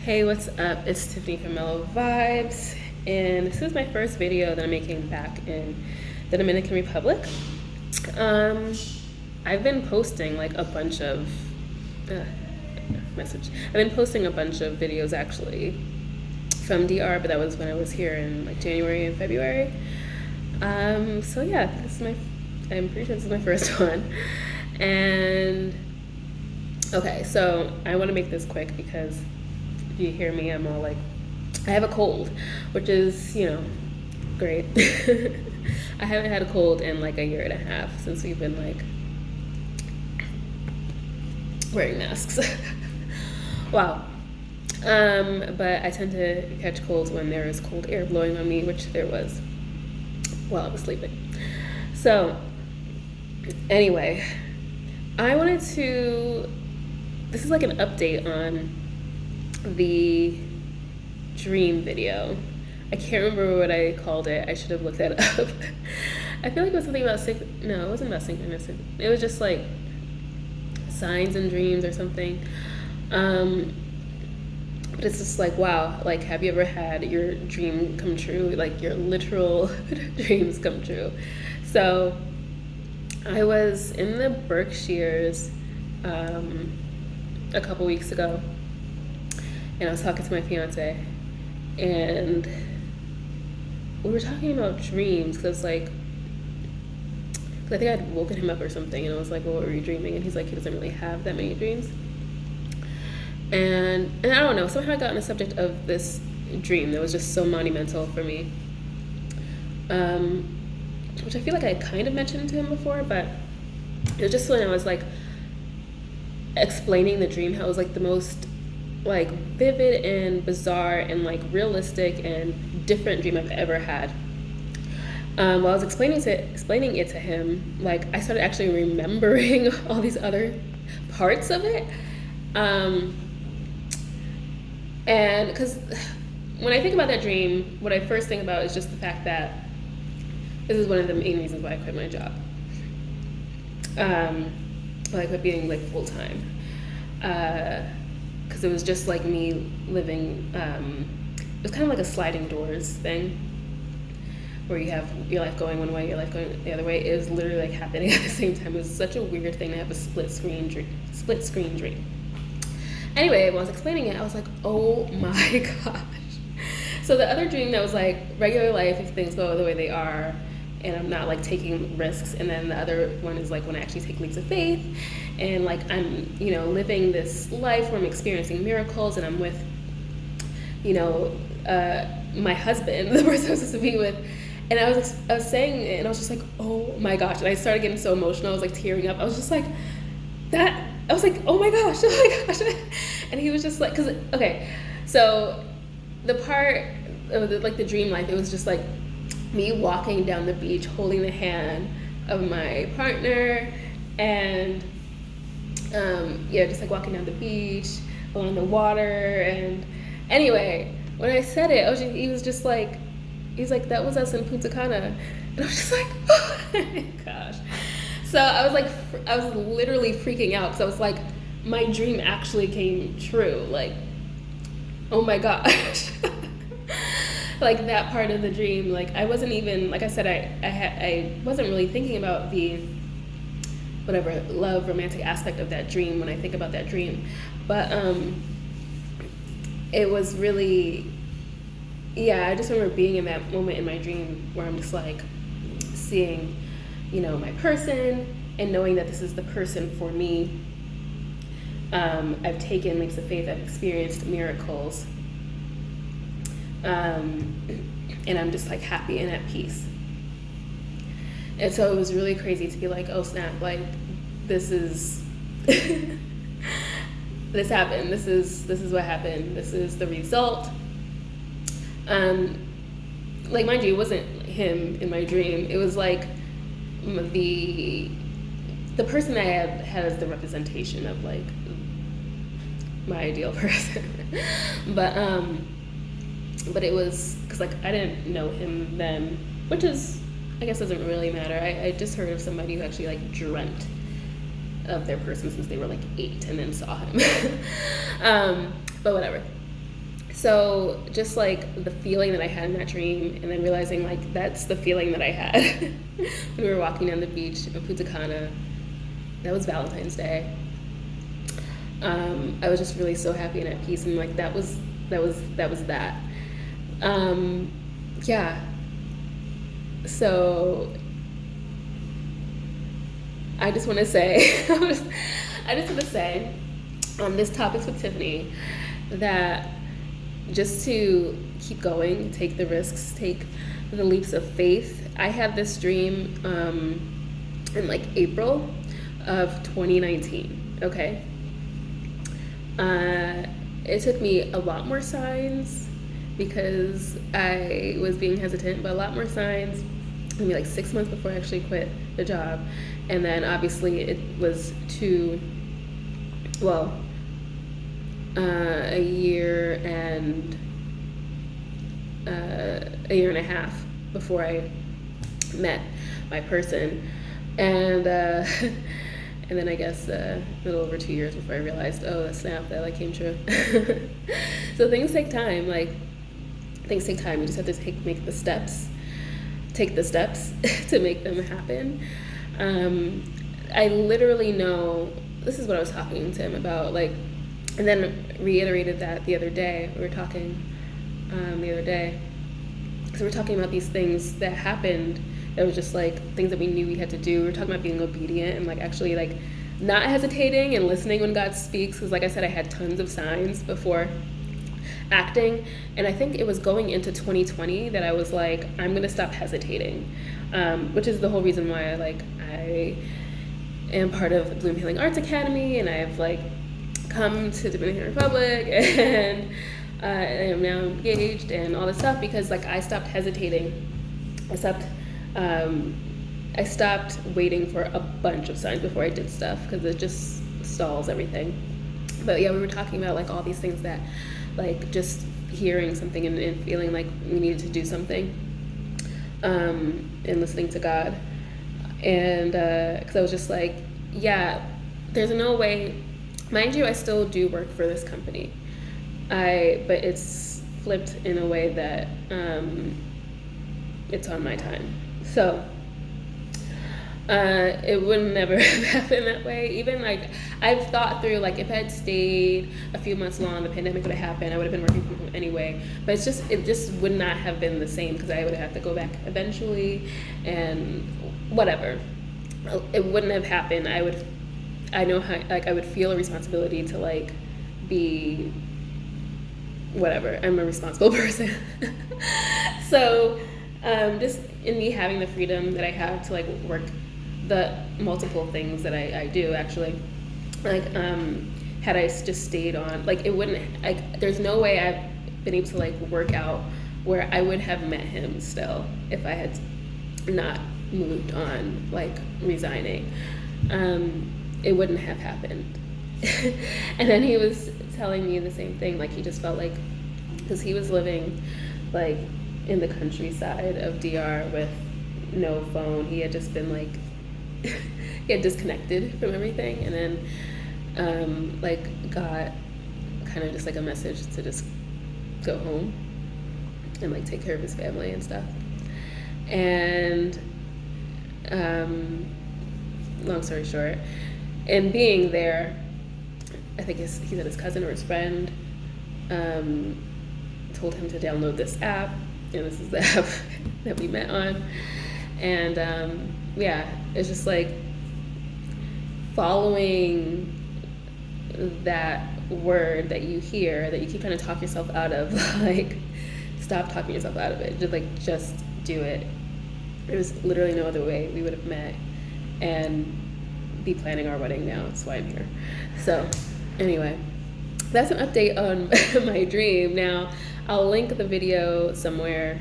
Hey, what's up? It's Tiffany from Mellow Vibes, and this is my first video that I'm making back in the Dominican Republic. Um, I've been posting like a bunch of uh, I've been posting a bunch of videos actually from DR, but that was when I was here in like January and February. So yeah, I'm pretty sure this is my first one, and okay, so I want to make this quick because if you hear me, I'm all like, I have a cold, which is, great. I haven't had a cold in like a year and a half since we've been like wearing masks. Wow. But I tend to catch colds when there is cold air blowing on me, which there was while I was sleeping. So, anyway, this is like an update on the dream video. I can't remember what I called it. I should have looked that up. I feel like it was something about no, it wasn't about synchronicity. It was just like signs and dreams or something. But it's just like, wow, like, have you ever had your dream come true? Like your literal dreams come true. So I was in the Berkshires a couple weeks ago, and I was talking to my fiance, and we were talking about dreams because I think I'd woken him up or something, and I was like, well, what were you dreaming? And he's like, he doesn't really have that many dreams. And I don't know, somehow I got on the subject of this dream that was just so monumental for me, which I feel like I kind of mentioned to him before, but it was just when I was like explaining the dream, how it was like the most like vivid and bizarre and like realistic and different dream I've ever had. While I was explaining it to him, like I started actually remembering all these other parts of it. And because when I think about that dream, what I first think about is just the fact that this is one of the main reasons why I quit my job. I quit being like full time. Because it was just like me living, it was kind of like a sliding doors thing, where you have your life going one way, your life going the other way. It was literally like happening at the same time. It was such a weird thing to have a split screen dream. Anyway, when I was explaining it, I was like, oh my gosh. So the other dream that was like regular life, if things go the way they are, and I'm not like taking risks. And then the other one is like when I actually take leaps of faith, and like I'm, living this life where I'm experiencing miracles, and I'm with, my husband, the person I was supposed to be with. And I was saying it, and I was just like, oh my gosh. And I started getting so emotional. I was like tearing up. I was just like, I was like, oh my gosh, oh my gosh. And he was just like, okay, so the part of the dream life, it was just like me walking down the beach holding the hand of my partner, and just like walking down the beach along the water. And anyway, when I said it, he was like, that was us in Punta Cana. And I was just like, oh my gosh. So I was literally freaking out, because I was like, my dream actually came true. Like, oh my gosh. Like that part of the dream, like I wasn't even, like I said, I wasn't really thinking about the whatever love romantic aspect of that dream when I think about that dream. But it was really, I just remember being in that moment in my dream where I'm just like seeing, my person, and knowing that this is the person for me. I've taken leaps of faith, I've experienced miracles, and I'm just like happy and at peace. And so it was really crazy to be like, oh snap, like this is this happened, this is what happened, this is the result. Like, mind you, it wasn't him in my dream. It was like the person that I had as the representation of like my ideal person. But it was because like I didn't know him then, which is, I guess, doesn't really matter. I just heard of somebody who actually like dreamt of their person since they were like 8 and then saw him. But whatever. So just like the feeling that I had in that dream, and then realizing like that's the feeling that I had when we were walking down the beach in Punta Cana. That was Valentine's Day. I was just really so happy and at peace, and like that was that. Yeah. So I just want to say, on this Topics with Tiffany, that just to keep going, take the risks, take the leaps of faith. I had this dream in like April of 2019, okay? It took me a lot more signs because I was being hesitant, but a lot more signs, maybe like 6 months before I actually quit the job. And then obviously it was a year and a half before I met my person, and and then I guess a little over 2 years before I realized, oh, snap, that like came true. So things take time. Like things take time. You just have to take the steps to make them happen. I literally know. This is what I was talking to him about, like. And then reiterated that the other day. We were talking the other day. So we're talking about these things that happened that was just like things that we knew we had to do. We were talking about being obedient and like actually like not hesitating and listening when God speaks. Because like I said, I had tons of signs before acting. And I think it was going into 2020 that I was like, I'm going to stop hesitating. Which is the whole reason why I am part of Bloom Healing Arts Academy, and I have like come to Dominican Republic, and I am now engaged and all this stuff because like I stopped hesitating. I stopped waiting for a bunch of signs before I did stuff because it just stalls everything. But yeah, we were talking about like all these things that like just hearing something and feeling like we needed to do something, and listening to God, and because I was just like, yeah, there's no way. Mind you, I still do work for this company, but it's flipped in a way that it's on my time. So it would never have happened that way. Even like I've thought through, like if I had stayed a few months long, the pandemic would have happened. I would have been working from home anyway. But it just would not have been the same because I would have had to go back eventually, and whatever. It wouldn't have happened. I know how, like I would feel a responsibility to like be whatever. I'm a responsible person. So just in me having the freedom that I have to like work the multiple things that I do actually, like had I just stayed on, like it wouldn't, like there's no way I've been able to like work out where I would have met him still if I had not moved on, like resigning. It wouldn't have happened. And then he was telling me the same thing, like he just felt like, because he was living like in the countryside of DR with no phone, he had just been like he had disconnected from everything, and then like got kind of just like a message to just go home and like take care of his family and stuff. And long story short, and being there, I think he said his cousin or his friend told him to download this app, and this is the app that we met on. And yeah, it's just like following that word that you hear, that you keep trying to talk yourself out of, like stop talking yourself out of it, just do it. There was literally no other way we would have met and be planning our wedding now. That's why I'm here. So anyway, that's an update on my dream. Now I'll link the video somewhere,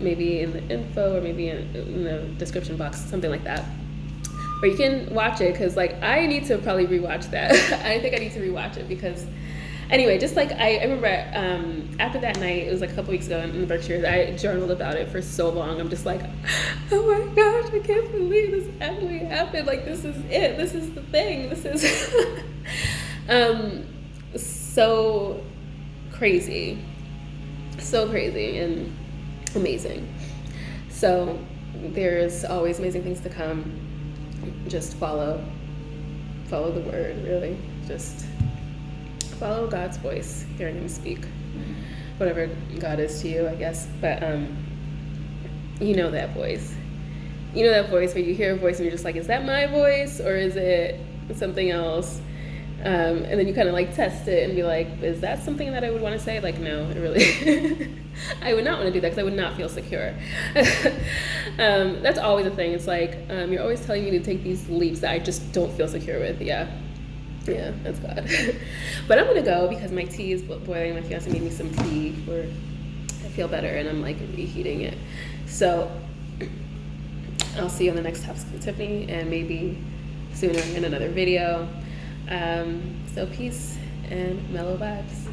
maybe in the info or maybe in the description box, something like that, or you can watch it, because like I need to probably rewatch that. I think I need to rewatch it because anyway, just like I remember after that night, it was like a couple weeks ago in the Berkshires, I journaled about it for so long. I'm just like, oh my gosh, I can't believe this actually happened. Like this is it. This is the thing. This is so crazy, so crazy and amazing. So there's always amazing things to come. Just follow the word, really. Just follow God's voice, hearing him speak, whatever God is to you, I guess. But you know that voice. You know that voice where you hear a voice and you're just like, is that my voice or is it something else? And then you kind of like test it and be like, is that something that I would want to say? Like, no, it really, I would not want to do that because I would not feel secure. That's always a thing. It's like, you're always telling me to take these leaps that I just don't feel secure with. Yeah, that's God. But I'm going to go because my tea is boiling. My fiance made me some tea for, I feel better and I'm like reheating it. So I'll see you on the next Topics with Tiffany and maybe sooner in another video. So peace and mellow vibes.